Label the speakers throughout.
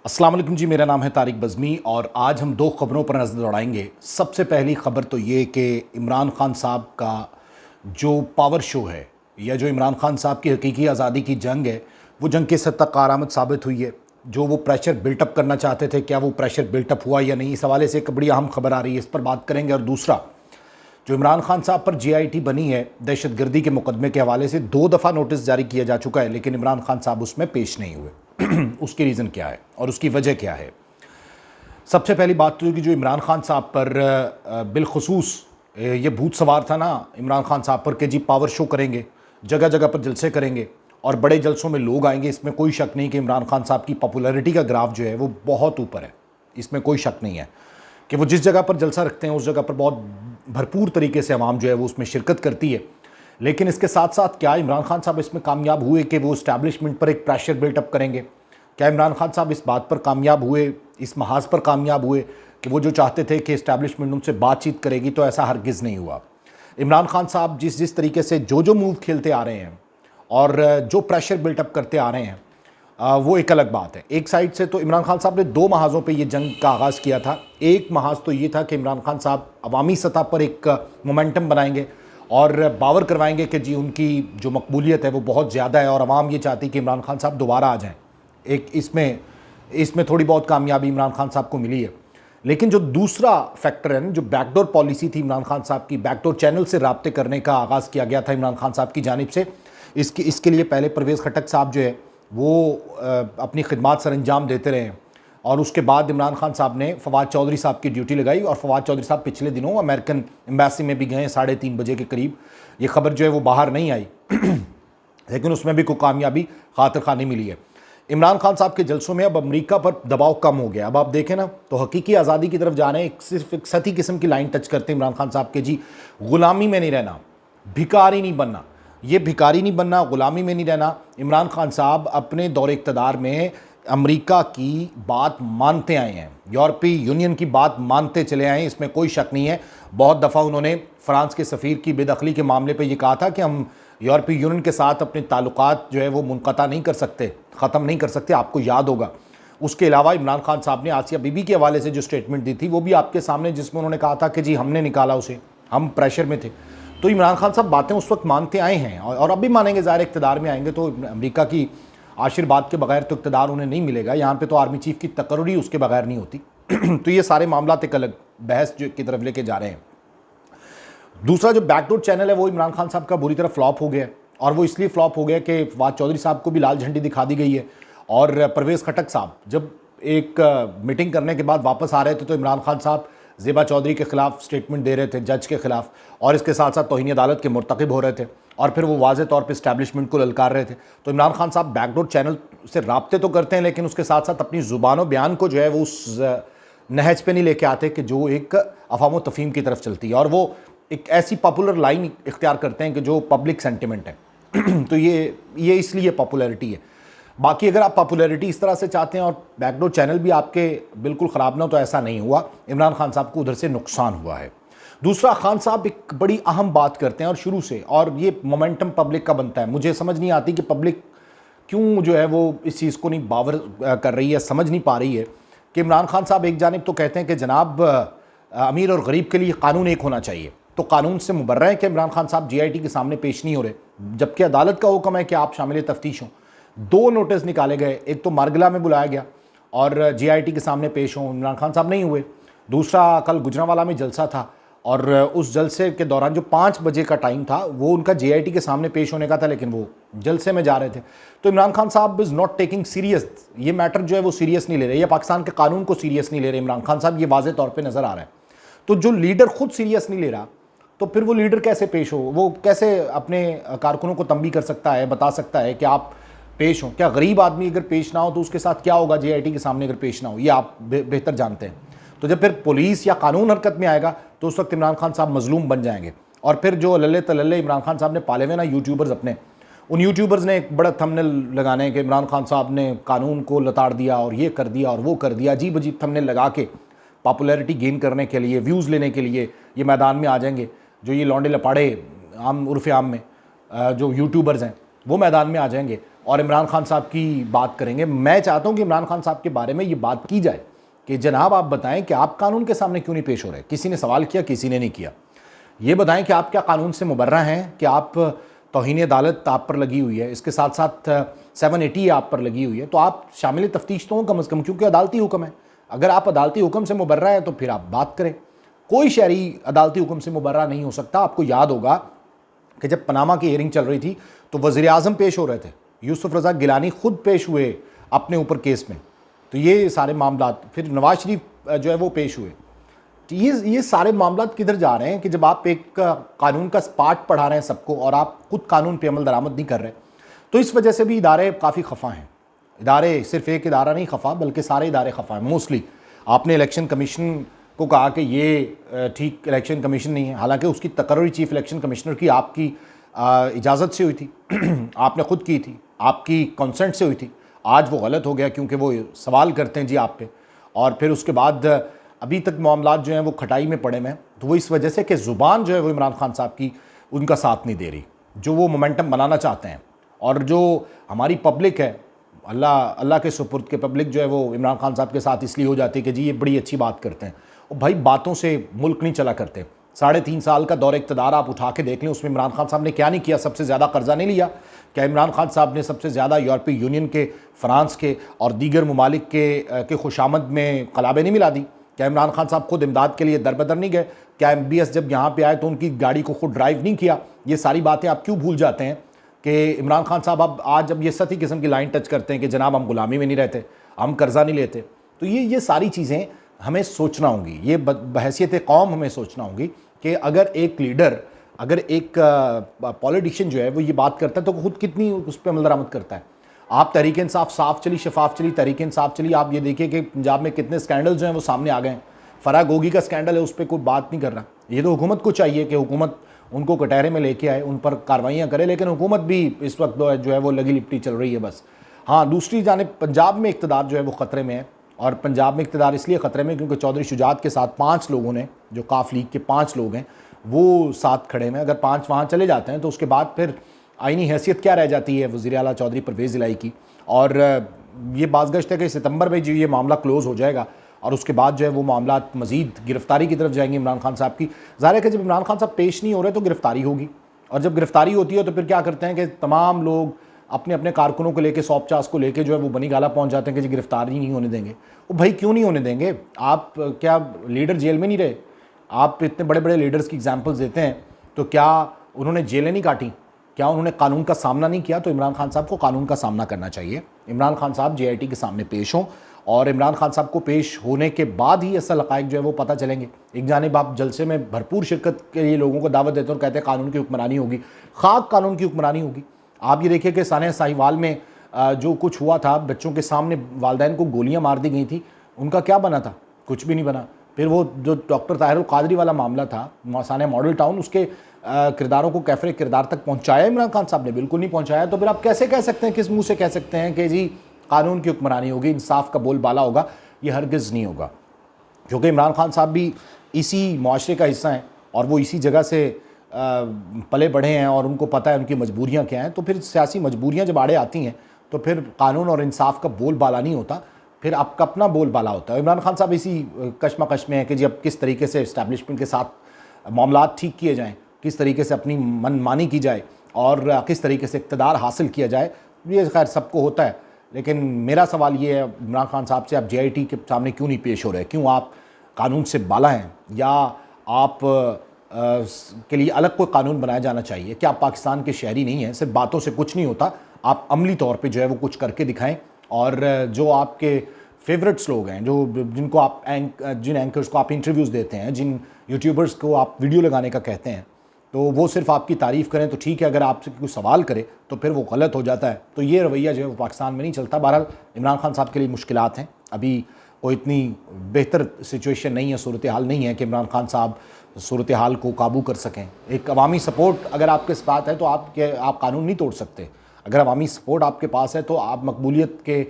Speaker 1: अस्सलाम वालेकुम जी, मेरा नाम है तारिक बज़मी और आज हम दो ख़बरों पर नज़र दौड़ाएंगे। सबसे पहली ख़बर तो ये कि इमरान खान साहब का जो पावर शो है या जो इमरान खान साहब की हकीकी आज़ादी की जंग है, वो जंग किस हद तक कारआमद साबित हुई है। जो वो प्रेशर बिल्टअप करना चाहते थे, क्या वो प्रेशर बिल्टअप हुआ या नहीं, इस हवाले से एक बड़ी अहम खबर आ रही है, इस पर बात करेंगे। और दूसरा, जो इमरान खान साहब पर GIT बनी है दहशतगर्दी के मुकदमे के हवाले से 2 दफ़ा नोटिस जारी किया जा चुका है, लेकिन इमरान खान साहब उसमें पेश नहीं हुए। उसकी रीज़न क्या है और उसकी वजह क्या है। सबसे पहली बात तो कि जो इमरान खान साहब पर बिलखसूस ये भूत सवार था ना इमरान खान साहब पर कि जी पावर शो करेंगे, जगह जगह पर जलसे करेंगे और बड़े जलसों में लोग आएंगे। इसमें कोई शक नहीं कि इमरान खान साहब की पॉपुलैरिटी का ग्राफ जो है वो बहुत ऊपर है। इसमें कोई शक नहीं है कि वो जिस जगह पर जलसा रखते हैं उस जगह पर बहुत भरपूर तरीके से आवाम जो है वो उसमें शिरकत करती है। लेकिन इसके साथ साथ क्या इमरान खान साहब इसमें कामयाब हुए कि वो इस्टेब्लिशमेंट पर एक प्रेशर बिल्टअप करेंगे? क्या इमरान खान साहब इस बात पर कामयाब हुए, इस महाज पर कामयाब हुए कि वो जो चाहते थे कि इस्टेब्लिशमेंट उनसे बातचीत करेगी? तो ऐसा हरगिज़ नहीं हुआ। इमरान खान साहब जिस जिस तरीके से जो मूव खेलते आ रहे हैं और जो प्रेशर बिल्टअप करते आ रहे हैं, वो एक अलग बात है। एक साइड से तो इमरान खान साहब ने 2 महाज़ों पे ये जंग का आगाज़ किया था। एक महाज़ तो ये था कि इमरान खान साहब अवामी सतह पर एक मोमेंटम बनाएंगे और बावर करवाएंगे कि जी उनकी जो मकबूलियत है वो बहुत ज़्यादा है और अवाम ये चाहती कि इमरान खान साहब दोबारा आ जाएँ। एक इसमें इसमें थोड़ी बहुत कामयाबी इमरान खान साहब को मिली है। लेकिन जो दूसरा फैक्टर है ना, जो बैकडोर पॉलिसी थी इमरान खान साहब की, बैकडोर चैनल से राब्ते करने का आगाज़ किया गया था इमरान खान साहब की जानिब से। इसके लिए पहले परवेज़ खटक साहब जो है वो अपनी खिदमात सर अंजाम देते रहे और उसके बाद इमरान खान साहब ने फवाद चौधरी साहब की ड्यूटी लगाई और फवाद चौधरी साहब पिछले दिनों अमेरिकन एम्बेसी में भी गए 3:30 बजे के करीब। ये खबर जो है वो बाहर नहीं आई लेकिन उसमें भी कोई कामयाबी खातिर खानी मिली है। इमरान खान साहब के जलसों में अब अमेरिका पर दबाव कम हो गया। अब आप देखें ना तो हकीकी आज़ादी की तरफ जा रहे हैं, सिर्फ एक सती किस्म की लाइन टच करते हैं इमरान खान साहब के जी ग़ुलामी में नहीं रहना, भिखारी नहीं बनना। ये भिखारी नहीं बनना, ग़ुलामी में नहीं रहना। इमरान खान साहब अपने दौरे इक़्तिदार में अमेरिका की बात मानते आए हैं, यूरोपीय यूनियन की बात मानते चले आए हैं, इसमें कोई शक नहीं है। बहुत दफ़ा उन्होंने फ़्रांस के सफ़ीर की बेदखली के मामले पे ये कहा था कि हम यूरोपीय यूनियन के साथ अपने ताल्लुकात जो है वो मुनक़ता नहीं कर सकते, ख़त्म नहीं कर सकते, आपको याद होगा। उसके अलावा इमरान खान साहब ने आसिया बीबी के हवाले से जो स्टेटमेंट दी थी वो भी आपके सामने, जिसमें उन्होंने कहा था कि जी हमने निकाला उसे, हम प्रेशर में थे। तो इमरान खान साहब बातें उस वक्त मानते आए हैं और अब भी मानेंगे। ज़ाहिर इक़्तिदार में आएंगे तो अमेरिका की आशीर्वाद के बगैर तो इक़्तिदार उन्हें नहीं मिलेगा। यहाँ पे तो आर्मी चीफ की तकर्री उसके बगैर नहीं होती। तो ये सारे मामला एक अलग बहस जो की तरफ लेके जा रहे हैं। दूसरा जो बैकडोर चैनल है वो इमरान खान साहब का बुरी तरह फ्लॉप हो गया और वो इसलिए फ्लॉप हो गया कि फवाद चौधरी साहब को भी लाल झंडी दिखा दी गई है और परवेज़ खटक साहब जब एक मीटिंग करने के बाद वापस आ रहे थे तो इमरान खान साहब ज़ेबा चौधरी के ख़िलाफ़ स्टेटमेंट दे रहे थे, जज के ख़िलाफ़, और इसके साथ साथ तौहीन अदालत के मुर्तकिब हो रहे थे और फिर वो वाज़े तौर पे इस्टेब्लिशमेंट को ललकार रहे थे। तो इमरान खान साहब बैकडोर चैनल से राब्ते तो करते हैं लेकिन उसके साथ साथ अपनी ज़ुबान व बयान को जो है वो उस नहज पे नहीं लेके आते कि जो एक अफ़वाम व तफ़हीम की तरफ चलती है, और वो एक ऐसी पॉपुलर लाइन इख्तियार करते हैं कि जो पब्लिक सेंटिमेंट है। तो ये इसलिए पॉपुलैरिटी है। बाकी अगर आप पॉपुलैरिटी इस तरह से चाहते हैं और बैकडोर चैनल भी आपके बिल्कुल ख़राब ना हो, तो ऐसा नहीं हुआ। इमरान खान साहब को उधर से नुकसान हुआ है। दूसरा, खान साहब एक बड़ी अहम बात करते हैं और शुरू से, और ये मोमेंटम पब्लिक का बनता है। मुझे समझ नहीं आती कि पब्लिक क्यों जो है वो इस चीज़ को नहीं बावर कर रही है, समझ नहीं पा रही है कि इमरान खान साहब एक जानिब तो कहते हैं कि जनाब अमीर और गरीब के लिए कानून एक होना चाहिए, तो कानून से मुबर्रा है कि इमरान खान साहब GIT के सामने पेश नहीं हो रहे, जबकि अदालत का हुक्म है कि आप शामिल तफ्तीश हों। 2 नोटिस निकाले गए, एक तो मारगला में बुलाया गया और GIT के सामने पेश हों, इमरान खान साहब नहीं हुए। दूसरा, कल गुजरांवाला में जलसा था और उस जलसे के दौरान जो 5 बजे का टाइम था वो उनका GIT के सामने पेश होने का था, लेकिन वो जलसे में जा रहे थे। तो इमरान खान साहब इज़ नॉट टेकिंग सीरियस, ये मैटर जो है वो सीरियस नहीं ले रहे, या पाकिस्तान के कानून को सीरियस नहीं ले रहे इमरान खान साहब, ये वाज़े तौर पर नज़र आ रहा है। तो जो लीडर खुद सीरियस नहीं ले रहा तो फिर वो लीडर कैसे पेश हो, वो कैसे अपने कारकुनों को तंबी कर सकता है, बता सकता है कि आप पेश हों? क्या गरीब आदमी अगर पेश ना हो तो उसके साथ क्या होगा GIT के सामने अगर पेश ना हो, ये आप बेहतर जानते हैं। तो जब फिर पुलिस या कानून हरकत में आएगा तो उस वक्त इमरान खान साहब मजलूम बन जाएंगे। और फिर जो लल्ले तलल्ले इमरान खान साहब ने पाले हुए ना यूट्यूबर्स अपने, उन यूट्यूबर्स ने एक बड़ा थंबनेल लगाने कि इमरान खान साहब ने कानून को लताड़ दिया और ये कर दिया और वो कर दिया, अजीब अजीब थंबनेल लगा के पॉपुलैरिटी गेन करने के लिए, व्यूज़ लेने के लिए ये मैदान में आ जाएंगे। जो ये लौंडे लपाड़े आम उर्फ़ आम में जो यूट्यूबर्स हैं वो मैदान में आ जाएंगे और इमरान खान साहब की बात करेंगे। मैं चाहता हूं कि इमरान खान साहब के बारे में ये बात की जाए कि जनाब आप बताएं कि आप कानून के सामने क्यों नहीं पेश हो रहे। किसी ने सवाल किया, किसी ने नहीं किया। ये बताएं कि आप क्या कानून से मुबर्रा हैं कि आप तौहीन अदालत आप पर लगी हुई है, इसके साथ साथ 780 आप पर लगी हुई है, तो आप शामिल तफ्तीश तो हो कम अज़ कम, क्योंकि अदालती हुक्म है। अगर आप अदालती हुक्म से मुबर्रा है तो फिर आप बात करें। कोई शहरी अदालती हुक्म से मुबर्रा नहीं हो सकता। आपको याद होगा कि जब पनामा की हियरिंग चल रही थी तो वज़ीर आज़म पेश हो रहे थे, यूसुफ रज़ा गिलानी खुद पेश हुए अपने ऊपर केस में। तो ये सारे मामला, फिर नवाज शरीफ जो है वो पेश हुए। तो ये सारे मामला किधर जा रहे हैं कि जब आप एक कानून का पाठ पढ़ा रहे हैं सबको और आप खुद कानून पे अमल दरामद नहीं कर रहे, तो इस वजह से भी इदारे काफ़ी खफा हैं। इदारे, सिर्फ एक इदारा नहीं खफा, बल्कि सारे इदारे खफा हैं मोस्टली। आपने इलेक्शन कमीशन को कहा कि ये ठीक इलेक्शन कमीशन नहीं है, हालांकि उसकी तकर्री चीफ इलेक्शन कमिश्नर की आपकी इजाज़त से हुई थी आपने ख़ुद की थी, आपकी कंसेंट से हुई थी। आज वो गलत हो गया क्योंकि वो सवाल करते हैं जी आप पे, और फिर उसके बाद अभी तक मामला जो हैं वो खटाई में पड़े हैं। तो वो इस वजह से कि ज़ुबान जो है वो इमरान खान साहब की उनका साथ नहीं दे रही, जो वो मोमेंटम बनाना चाहते हैं। और जो हमारी पब्लिक है, अल्लाह के सुपुर्द के पब्लिक जो है वो इमरान खान साहब के साथ इसलिए हो जाती है कि जी ये बड़ी अच्छी बात करते हैं। और भाई बातों से मुल्क नहीं चला करते। 3.5 साल का दौर इक़्तिदार आप उठा के देख लें, उसमें इमरान खान साहब ने क्या नहीं किया। सबसे ज़्यादा कर्जा नहीं लिया क्या इमरान खान साहब ने? सबसे ज़्यादा यूरोपीय यूनियन के, फ़्रांस के और दीगर ममालिक के खुशामद में कलाबे नहीं मिला दी क्या इमरान खान साहब खुद इमदाद के लिए दर बदर नहीं गए क्या? MBS जब यहाँ पे आए तो उनकी गाड़ी को खुद ड्राइव नहीं किया? ये सारी बातें आप क्यों भूल जाते हैं कि इमरान खान साहब अब आज जब ये सती किस्म की लाइन टच करते हैं कि जनाब हम गुलामी में नहीं रहते, हम कर्जा नहीं लेते, तो ये सारी चीज़ें हमें सोचना होंगी। ये बहैसियत कौम हमें सोचना होंगी कि अगर एक लीडर, अगर एक पॉलिटिशियन जो है वो ये बात करता है तो खुद कितनी उस पर अमल दरामद करता है। आप तहरीक इंसाफ साफ चली, शफाफ चली, तहरीक इंसाफ चली। आप ये देखिए कि पंजाब में कितने स्कैंडल जो हैं वो सामने आ गए हैं। फराह गोगी का स्कैंडल है, उस पर कोई बात नहीं कर रहा। ये तो हुकूमत को चाहिए कि हुकूमत उनको कटहरे में लेके आए, उन पर कार्रवाइयाँ करे, लेकिन हुकूमत भी इस वक्त जो है वो लगी लिपटी चल रही है बस। हाँ, दूसरी जानिब पंजाब में इक़्तिदार जो है वो ख़तरे में है, और पंजाब में इक़्तिदार इसलिए ख़तरे में क्योंकि चौधरी शुजात के साथ 5 लोगों ने, जो काफ लीग के 5 लोग हैं, वो साथ खड़े हैं। अगर 5 वहाँ चले जाते हैं तो उसके बाद फिर आईनी हैसियत क्या रह जाती है वज़ीर आला चौधरी परवेज़ इलाही की। और ये बाज़गश्त है कि सितंबर में जो ये मामला क्लोज़ हो जाएगा और उसके बाद जो है वो मामला मज़ीद गिरफ़्तारी की तरफ जाएंगे इमरान खान साहब की। ज़ाहिर है कि जब इमरान खान साहब पेश नहीं हो रहे तो गिरफ़्तारी होगी, और जब गिरफ़्तारी होती है तो फिर क्या करते हैं कि तमाम लोग अपने अपने कारकुनों को लेके, सौंपचास को लेके जो है वो बनी गाला पहुँच जाते हैं कि जी गिरफ़्तारी नहीं होने देंगे। वो भाई क्यों नहीं होने देंगे? आप क्या लीडर जेल में नहीं रहे? आप इतने बड़े बड़े लीडर्स की एग्जाम्पल्स देते हैं, तो क्या उन्होंने जेलें नहीं काटी? क्या उन्होंने कानून का सामना नहीं किया? तो इमरान खान साहब को कानून का सामना करना चाहिए। इमरान खान साहब JIT के सामने पेश हों, और इमरान खान साहब को पेश होने के बाद ही असल हक़ाइक़ जो है वो पता चलेंगे। एक जानिब आप जलसे में भरपूर शिरकत के लिए लोगों को दावत देते हैं और कहते हैं कानून की हुक्मरानी होगी, खाक कानून की हुक्मरानी होगी। आप ये देखिए कि सानिया साहिवाल में जो कुछ हुआ था, बच्चों के सामने वालिदैन को गोलियाँ मार दी गई थी, उनका क्या बना था? कुछ भी नहीं बना। फिर वो जो डॉक्टर ताहिरुल कादरी वाला मामला था, सानिया मॉडल टाउन, उसके किरदारों को कैफरे किरदार तक पहुँचाया इमरान खान साहब ने? बिल्कुल नहीं पहुँचाया। तो फिर आप कैसे कह सकते हैं, किस मुँह से कह सकते हैं कि जी कानून की हुक्मरानी होगी, इंसाफ का बोलबाला होगा? ये हरगिज़ नहीं होगा, क्योंकि इमरान खान साहब भी इसी मुआशरे का हिस्सा हैं और वो इसी जगह से पले बढ़े हैं और उनको पता है उनकी मजबूरियाँ क्या हैं। तो फिर सियासी मजबूरियाँ जब आड़े आती हैं तो फिर कानून और इंसाफ का बोलबाला नहीं होता, फिर आपका अपना बोलबाला होता है। इमरान खान साहब इसी कशमकश में है कि जी अब किस तरीके से इस्टेब्लिशमेंट के साथ मामलात ठीक किए जाएँ, किस तरीके से अपनी मनमानी की जाए और किस तरीके से इक़्तिदार हासिल किया जाए। ये खैर सबको होता है, लेकिन मेरा सवाल ये है इमरान खान साहब से, आप JIT के सामने क्यों नहीं पेश हो रहे? क्यों आप कानून से बाला हैं? या आप के लिए अलग कोई कानून बनाया जाना चाहिए? क्या आप पाकिस्तान के शहरी नहीं हैं? सिर्फ बातों से कुछ नहीं होता, आप अमली तौर पे जो है वो कुछ करके दिखाएं। और जो आपके फेवरेट्स लोग हैं, जो जिनको आप जिन एंकर्स को आप इंटरव्यूज़ देते हैं, जिन यूट्यूबर्स को आप वीडियो लगाने का कहते हैं, तो वो सिर्फ आपकी तारीफ़ करें तो ठीक है, अगर आपसे कोई सवाल करे तो फिर वो गलत हो जाता है। तो ये रवैया जो है वो पाकिस्तान में नहीं चलता। बहरहाल इमरान खान साहब के लिए मुश्किलात हैं, अभी कोई इतनी बेहतर सिचुएशन नहीं है, सूरत हाल नहीं है कि इमरान खान साहब सूरत हाल को काबू कर सकें। एक अवामी सपोर्ट अगर आपके साथ है तो आप कानून नहीं तोड़ सकते। अगर अवामी सपोर्ट आपके पास है तो आप मकबूलियत के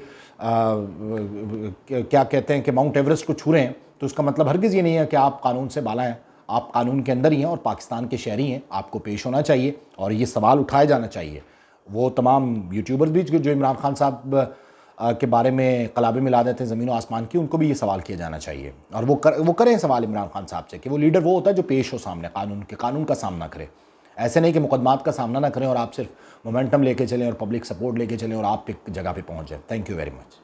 Speaker 1: क्या कहते हैं कि माउंट एवरेस्ट को छू रहे हैं, तो उसका मतलब हरगिज़ ये नहीं है कि आप कानून से बाला हैं। आप कानून के अंदर ही हैं और पाकिस्तान के शहरी हैं, आपको पेश होना चाहिए और ये सवाल उठाया जाना चाहिए। वो तमाम यूट्यूबर्स भी जो इमरान खान साहब के बारे में कलाबे मिला देते हैं ज़मीन और आसमान की, उनको भी ये सवाल किया जाना चाहिए। और वो करें सवाल इमरान खान साहब से कि वो लीडर वो होता है जो पेश हो सामने कानून का सामना करे। ऐसे नहीं कि मुकदमात का सामना ना करें और आप सिर्फ मोमेंटम लेके चलें और पब्लिक सपोर्ट लेके चलें और आप एक जगह पे पहुंच जाए। Thank you very much.